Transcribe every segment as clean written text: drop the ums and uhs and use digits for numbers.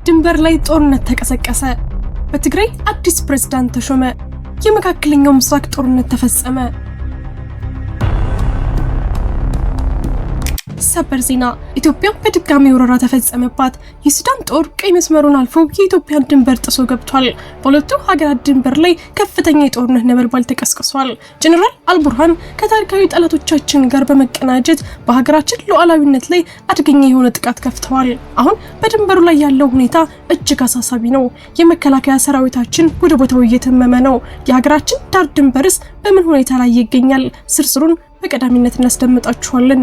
ድንበር ላይ ጦርነት ተቀሰቀሰ። በትግራይ አዲስ ፕሬዝዳንት ተሾመ። የመካከለኛው ምስራቅ ጦርነት ተፈጸመ። ሰበር ዜና ኢትዮጵያ በድጋሚ ወረራ ተፈጸመባት። የሱዳን ጦር ቀይ መስመሩን አልፎ የኢትዮጵያን ድንበር ጥሶ ገብቷል። በሁለቱ ሀገራት ድንበር ላይ ከፍተኛ የጦርነት ነበልባል ተቀስቅሷል። ጀነራል አልቡርሃን ከታሪካዊ ጠላቶቻችን ጋር በመቀናጀት በሀገራችን ሉዓላዊነት ላይ አደገኛ የሆነ ጥቃት ከፍተዋል። አሁን በድንበሩ ላይ ያለው ሁኔታ እጅግ አሳሳቢ ነው። የመከላከያ ሰራዊታችን ወደ ቦታው እየተመመ ነው። የሀገራችን ዳር ድንበርስ በምን ሁኔታ ላይ ይገኛል? ስርስሩን በቀዳሚነት እናስደምጣችኋለን።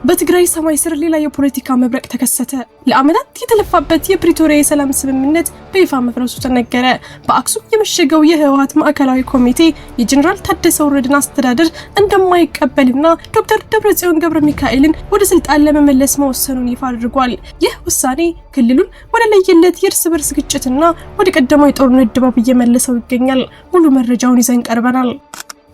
በትግራይ ሰማይ ስር ሌላ የፖለቲካ መብረቅ ተከሰተ። ለአመታት የተለፋበት የፕሪቶሪያ የሰላም ስምምነት በይፋ መፍረሱ ተነገረ። በአክሱም የመሸገው የህወሓት ማዕከላዊ ኮሚቴ የጀነራል ታደሰ ወረደን አስተዳደር እንደማይቀበልና ዶክተር ደብረጽዮን ገብረ ሚካኤልን ወደ ስልጣን ለመመለስ መወሰኑን ይፋ አድርጓል። ይህ ውሳኔ ክልሉን ወደ ለየለት የእርስ በርስ ግጭትና ወደ ቀደመው የጦርነት ድባብ እየመለሰው ይገኛል። ሙሉ መረጃውን ይዘን ቀርበናል።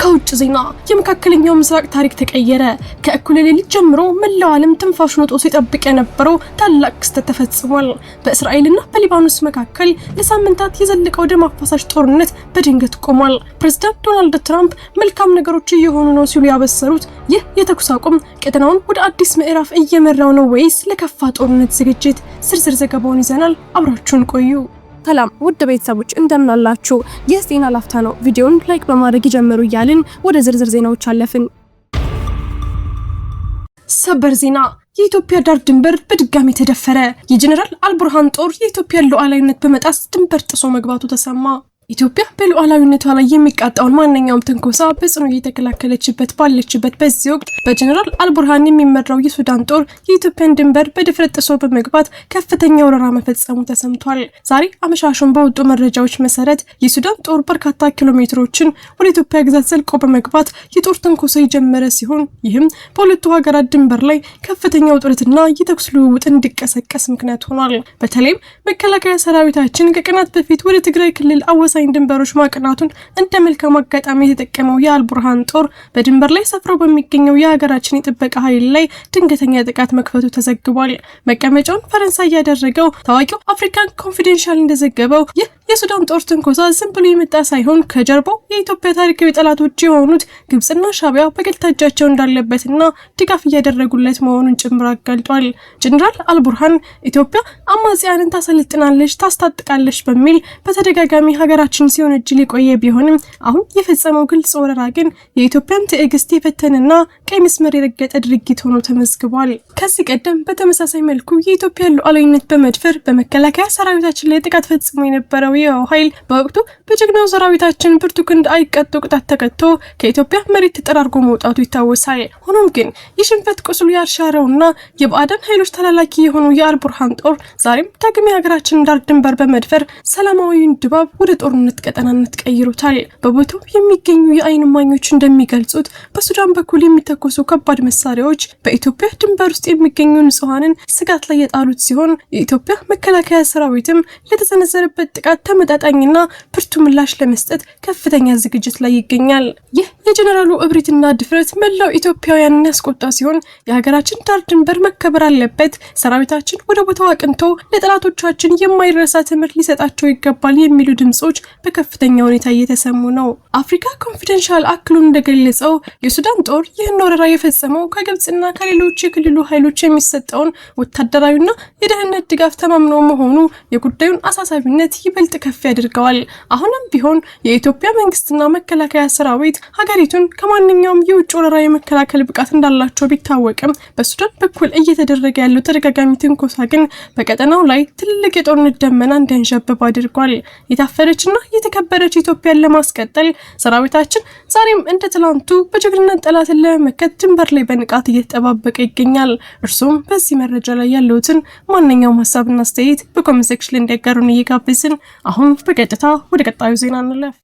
ከውጭ ዜና የመካከለኛው ምስራቅ ታሪክ ተቀየረ። ከእኩለ ሌሊት ጀምሮ መላው ዓለም ትንፋሹን ወጥቶ ሲጠብቅ የነበረው ታላቅ ክስተት ተፈጽሟል። በእስራኤልና በሊባኖስ መካከል ለሳምንታት የዘለቀው ደም አፋሳሽ ጦርነት በድንገት ቆሟል። ፕሬዝዳንት ዶናልድ ትራምፕ መልካም ነገሮች እየሆኑ ነው ሲሉ ያበሰሩት ይህ የተኩስ አቁም ቀጠናውን ወደ አዲስ ምዕራፍ እየመራው ነው ወይስ ለከፋ ጦርነት ዝግጅት? ዝርዝር ዘገባውን ይዘናል። አብራችሁን ቆዩ። ሰላም ውድ ቤተሰቦች እንደምናላችሁ። ይህ ዜና ላፍታ ነው። ቪዲዮውን ላይክ በማድረግ ይጀምሩ እያልን ወደ ዝርዝር ዜናዎች አለፍን። ሰበር ዜና የኢትዮጵያ ዳር ድንበር በድጋሚ ተደፈረ። የጀነራል አልቡርሃን ጦር የኢትዮጵያን ሉዓላዊነት በመጣስ ድንበር ጥሶ መግባቱ ተሰማ። ኢትዮጵያ በሉዓላዊነቷ ላይ የሚቃጣውን ማንኛውም ትንኮሳ በጽኑ እየተከላከለችበት ባለችበት በዚህ ወቅት በጀነራል አልቡርሃን የሚመራው የሱዳን ጦር የኢትዮጵያን ድንበር በድፍረት ጥሶ በመግባት ከፍተኛ ወረራ መፈጸሙ ተሰምቷል። ዛሬ አመሻሹን በወጡ መረጃዎች መሰረት የሱዳን ጦር በርካታ ኪሎ ሜትሮችን ወደ ኢትዮጵያ ግዛት ዘልቆ በመግባት የጦር ትንኮሳ የጀመረ ሲሆን ይህም በሁለቱ ሀገራት ድንበር ላይ ከፍተኛ ውጥረትና የተኩስ ልውውጥ እንዲቀሰቀስ ምክንያት ሆኗል። በተለይም መከላከያ ሰራዊታችን ከቀናት በፊት ወደ ትግራይ ክልል አወሳኝ ድንበሮች ማቅናቱን እንደ መልካም አጋጣሚ የተጠቀመው የአልቡርሃን ጦር በድንበር ላይ ሰፍረው በሚገኘው የሀገራችን የጥበቃ ኃይል ላይ ድንገተኛ ጥቃት መክፈቱ ተዘግቧል። መቀመጫውን ፈረንሳይ ያደረገው ታዋቂው አፍሪካን ኮንፊደንሻል እንደዘገበው ይህ የሱዳን ጦር ትንኮሳ ዝም ብሎ የመጣ ሳይሆን ከጀርባው የኢትዮጵያ ታሪካዊ ጠላቶች የሆኑት ግብጽና ሻቢያ በቀጥታ እጃቸው እንዳለበትና ድጋፍ እያደረጉለት መሆኑን ጭምር አጋልጧል። ጀነራል አልቡርሃን ኢትዮጵያ አማጽያንን ታሰልጥናለች፣ ታስታጥቃለች በሚል በተደጋጋሚ ሀገራችን ሲሆን እጅ ሊቆየ ቢሆንም አሁን የፈጸመው ግልጽ ወረራ ግን የኢትዮጵያን ትዕግስት የፈተነና ቀይ መስመር የረገጠ ድርጊት ሆኖ ተመዝግቧል። ከዚህ ቀደም በተመሳሳይ መልኩ የኢትዮጵያን ሉዓላዊነት በመድፈር በመከላከያ ሰራዊታችን ላይ ጥቃት ፈጽሞ የነበረው የህወሓት ኃይል በወቅቱ በጀግናው ሰራዊታችን ብርቱ ክንድ አይቀጡ ቅጣት ተቀጥቶ ከኢትዮጵያ መሬት ተጠራርጎ መውጣቱ ይታወሳል። ሆኖም ግን የሽንፈት ቁስሉ ያልሻረውና የባዕዳን ኃይሎች ተላላኪ የሆነው የአልቡርሃን ጦር ዛሬም ዳግም የሀገራችን ዳር ድንበር በመድፈር ሰላማዊውን ድባብ ወደ ጦርነት ቀጠናነት ቀይሩታል። በቦታው የሚገኙ የአይን እማኞች እንደሚገልጹት በሱዳን በኩል የሚተኮሱ ከባድ መሳሪያዎች በኢትዮጵያ ድንበር ውስጥ የሚገኙ ንጹሃንን ስጋት ላይ የጣሉት ሲሆን የኢትዮጵያ መከላከያ ሰራዊትም ለተሰነዘረበት ጥቃት ተመጣጣኝና ብርቱ ምላሽ ለመስጠት ከፍተኛ ዝግጅት ላይ ይገኛል። ይህ የጀነራሉ እብሪትና ድፍረት መላው ኢትዮጵያውያንን ያስቆጣ ሲሆን የሀገራችን ዳር ድንበር መከበር አለበት፣ ሰራዊታችን ወደ ቦታው አቅንቶ ለጠላቶቻችን የማይረሳ ትምህርት ሊሰጣቸው ይገባል የሚሉ ድምጾች በከፍተኛ ሁኔታ እየተሰሙ ነው። አፍሪካ ኮንፊደንሻል አክሎ እንደገለጸው የሱዳን ጦር ይህን ወረራ የፈጸመው ከግብጽና ከሌሎች የክልሉ ኃይሎች የሚሰጠውን ወታደራዊና የደህንነት ድጋፍ ተማምኖ መሆኑ የጉዳዩን አሳሳቢነት ይበልጥ ከፍ ያደርገዋል። አሁንም ቢሆን የኢትዮጵያ መንግስትና መከላከያ ሰራዊት ሀገሪቱን ከማንኛውም የውጭ ወረራ የመከላከል ብቃት እንዳላቸው ቢታወቅም በሱዳን በኩል እየተደረገ ያለው ተደጋጋሚ ትንኮሳ ግን በቀጠናው ላይ ትልቅ የጦርነት ደመና እንዲያንዣብብ አድርጓል። የታፈረችና የተከበረች ኢትዮጵያን ለማስቀጠል ሰራዊታችን ዛሬም እንደ ትላንቱ በጀግንነት ጠላትን ለመመከት ድንበር ላይ በንቃት እየተጠባበቀ ይገኛል። እርሱም በዚህ መረጃ ላይ ያለውትን ማንኛውም ሀሳብና አስተያየት በኮሜንት ሴክሽን ላይ እንዲያጋሩን እየጋበዝን አሁን በቀጥታ ወደ ቀጣዩ ዜና እንለፍ።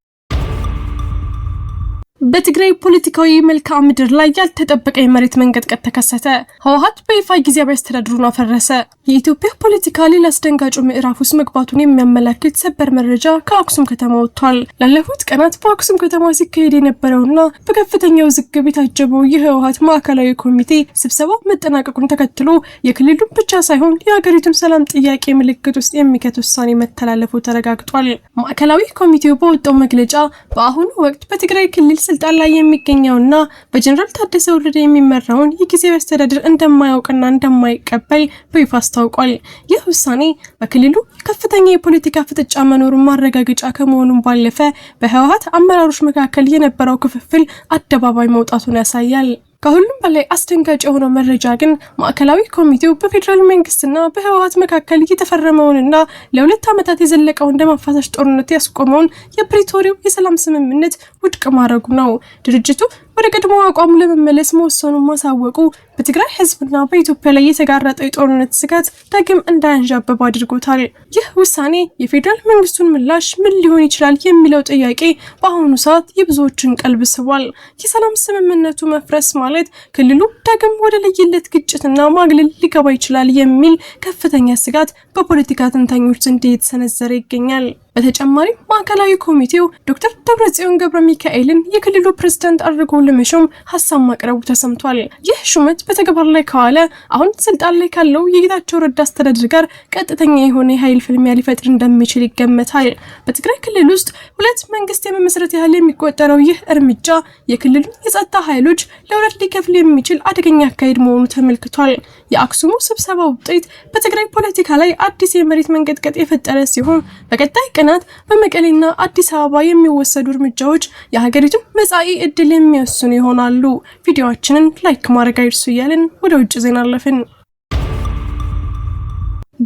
በትግራይ ፖለቲካዊ መልክዓ ምድር ላይ ያልተጠበቀ የመሬት መንቀጥቀጥ ተከሰተ። ህወሓት በይፋ ጊዜያዊ አስተዳደሩን አፈረሰ። የኢትዮጵያ ፖለቲካ ሌላ አስደንጋጭ ምዕራፍ ውስጥ መግባቱን የሚያመላክት ሰበር መረጃ ከአክሱም ከተማ ወጥቷል። ላለፉት ቀናት በአክሱም ከተማ ሲካሄድ የነበረውና በከፍተኛ ውዝግብ የታጀበው የህወሓት ማዕከላዊ ኮሚቴ ስብሰባው መጠናቀቁን ተከትሎ የክልሉን ብቻ ሳይሆን የሀገሪቱን ሰላም ጥያቄ ምልክት ውስጥ የሚከት ውሳኔ መተላለፉ ተረጋግጧል። ማዕከላዊ ኮሚቴው በወጣው መግለጫ በአሁኑ ወቅት በትግራይ ክልል ስልጣን ላይ የሚገኘውና በጀነራል ታደሰ ወረደ የሚመራውን የጊዜያዊ አስተዳደር እንደማያውቅና እንደማይቀበል በይፋ አስታውቋል። ይህ ውሳኔ በክልሉ ከፍተኛ የፖለቲካ ፍጥጫ መኖሩን ማረጋገጫ ከመሆኑም ባለፈ በህወሓት አመራሮች መካከል የነበረው ክፍፍል አደባባይ መውጣቱን ያሳያል። ከሁሉም በላይ አስደንጋጭ የሆነው መረጃ ግን ማዕከላዊ ኮሚቴው በፌዴራል መንግስትና በህወሓት መካከል የተፈረመውንና ለ2 ዓመታት የዘለቀውን ደም አፋሳሽ ጦርነት ያስቆመውን የፕሪቶሪያው የሰላም ስምምነት ውድቅ ማድረጉ ነው። ድርጅቱ ወደ ቀድሞ አቋሙ ለመመለስ መወሰኑን ማሳወቁ በትግራይ ህዝብና በኢትዮጵያ ላይ የተጋረጠው የጦርነት ስጋት ዳግም እንዳያንዣብብ አድርጎታል። ይህ ውሳኔ የፌዴራል መንግስቱን ምላሽ ምን ሊሆን ይችላል የሚለው ጥያቄ በአሁኑ ሰዓት የብዙዎችን ቀልብ ስቧል። የሰላም ስምምነቱ መፍረስ ማለት ክልሉ ዳግም ወደ ለየለት ግጭትና ማግለል ሊገባ ይችላል የሚል ከፍተኛ ስጋት በፖለቲካ ተንታኞች ዘንድ እየተሰነዘረ ይገኛል። በተጨማሪም ማዕከላዊ ኮሚቴው ዶክተር ደብረጽዮን ገብረ ሚካኤልን የክልሉ ፕሬዝዳንት አድርጎ ለመሾም ሀሳብ ማቅረቡ ተሰምቷል። ይህ ሹመት በተግባር ላይ ከዋለ አሁን ስልጣን ላይ ካለው የጌታቸው ረዳ አስተዳደር ጋር ቀጥተኛ የሆነ የኃይል ፍልሚያ ሊፈጥር እንደሚችል ይገመታል። በትግራይ ክልል ውስጥ 2 መንግስት የመመስረት ያህል የሚቆጠረው ይህ እርምጃ የክልሉን የጸጥታ ኃይሎች ለሁለት ሊከፍል የሚችል አደገኛ አካሄድ መሆኑ ተመልክቷል። የአክሱሙ ስብሰባ ውጤት በትግራይ ፖለቲካ ላይ አዲስ የመሬት መንቀጥቀጥ የፈጠረ ሲሆን በቀጣይ ቀናት በመቀሌና አዲስ አበባ የሚወሰዱ እርምጃዎች የሀገሪቱን መጻኢ ዕድል የሚወስኑ ይሆናሉ። ቪዲዮአችንን ላይክ ማድረግ አይርሱ እያልን ወደ ውጭ ዜና አለፍን።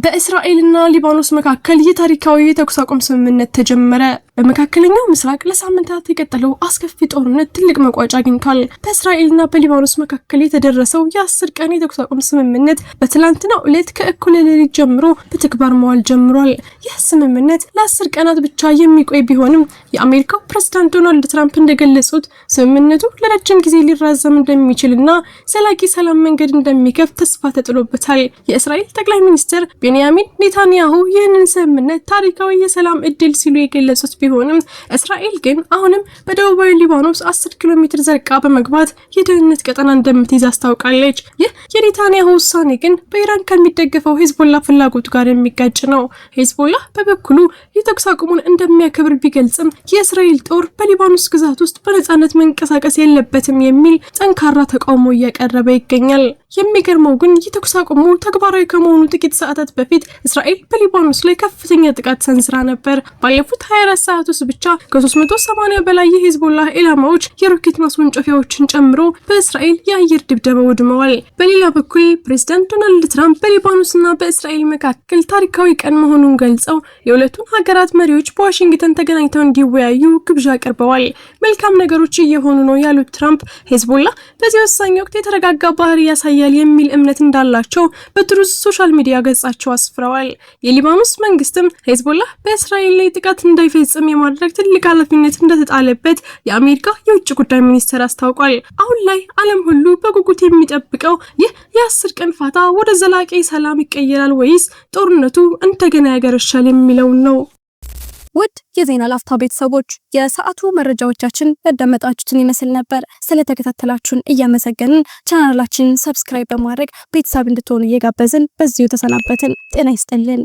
በእስራኤልና ሊባኖስ መካከል የታሪካዊ የተኩስ አቁም ስምምነት ተጀመረ። በመካከለኛው ምስራቅ ለሳምንታት የቀጠለው አስከፊ ጦርነት ትልቅ መቋጫ አግኝቷል። በእስራኤልና በሊባኖስ መካከል የተደረሰው የ10 ቀን የተኩስ አቁም ስምምነት በትላንትናው ዕለት ከእኩለ ሌሊት ጀምሮ በተግባር መዋል ጀምሯል። ይህ ስምምነት ለ10 ቀናት ብቻ የሚቆይ ቢሆንም የአሜሪካው ፕሬዝዳንት ዶናልድ ትራምፕ እንደገለጹት ስምምነቱ ለረጅም ጊዜ ሊራዘም እንደሚችልና ዘላቂ ሰላም መንገድ እንደሚከፍት ተስፋ ተጥሎበታል። የእስራኤል ጠቅላይ ሚኒስትር ቤንያሚን ኔታንያሁ ይህንን ስምምነት ታሪካዊ የሰላም እድል ሲሉ የገለጹት ቢሆንም እስራኤል ግን አሁንም በደቡባዊ ሊባኖስ 10 ኪሎ ሜትር ዘልቃ በመግባት የደህንነት ቀጠና እንደምትይዝ አስታውቃለች። ይህ የኔታንያሁ ውሳኔ ግን በኢራን ከሚደገፈው ሄዝቦላ ፍላጎት ጋር የሚጋጭ ነው። ሄዝቦላ በበኩሉ የተኩስ አቁሙን እንደሚያከብር ቢገልጽም የእስራኤል ጦር በሊባኖስ ግዛት ውስጥ በነጻነት መንቀሳቀስ የለበትም የሚል ጠንካራ ተቃውሞ እያቀረበ ይገኛል። የሚገርመው ግን የተኩስ አቁሙ ተግባራዊ ከመሆኑ ጥቂት ሰዓታት በፊት እስራኤል በሊባኖስ ላይ ከፍተኛ ጥቃት ሰንዝራ ነበር። ባለፉት 24 ሰዓት ውስጥ ብቻ ከ380 በላይ የሄዝቦላ ኢላማዎች የሮኬት ማስወንጨፊያዎችን ጨምሮ በእስራኤል የአየር ድብደባ ወድመዋል። በሌላ በኩል ፕሬዝዳንት ዶናልድ ትራምፕ በሊባኖስና በእስራኤል መካከል ታሪካዊ ቀን መሆኑን ገልጸው የሁለቱን ሀገራት መሪዎች በዋሽንግተን ተገናኝተው እንዲወያዩ ግብዣ አቅርበዋል። መልካም ነገሮች እየሆኑ ነው ያሉት ትራምፕ ሄዝቦላ በዚህ ወሳኝ ወቅት የተረጋጋ ባህሪ ያሳያል የሚል እምነት እንዳላቸው በትሩዝ ሶሻል ሚዲያ ገጻቸው አስፍረዋል። የሊባኖስ መንግስትም ሄዝቦላ በእስራኤል ላይ ጥቃት እንዳይፈጽም የማድረግ ትልቅ ኃላፊነት እንደተጣለበት የአሜሪካ የውጭ ጉዳይ ሚኒስቴር አስታውቋል። አሁን ላይ ዓለም ሁሉ በጉጉት የሚጠብቀው ይህ የ10 ቀን ፋታ ወደ ዘላቂ ሰላም ይቀየራል ወይስ ጦርነቱ እንደገና ያገረሻል የሚለው ነው። ውድ የዜና ላፍታ ቤተሰቦች የሰዓቱ መረጃዎቻችን ያዳመጣችሁትን ይመስል ነበር። ስለተከታተላችሁን እያመሰገንን ቻናላችንን ሰብስክራይብ በማድረግ ቤተሰብ እንድትሆኑ እየጋበዝን በዚሁ ተሰናበትን። ጤና ይስጥልን።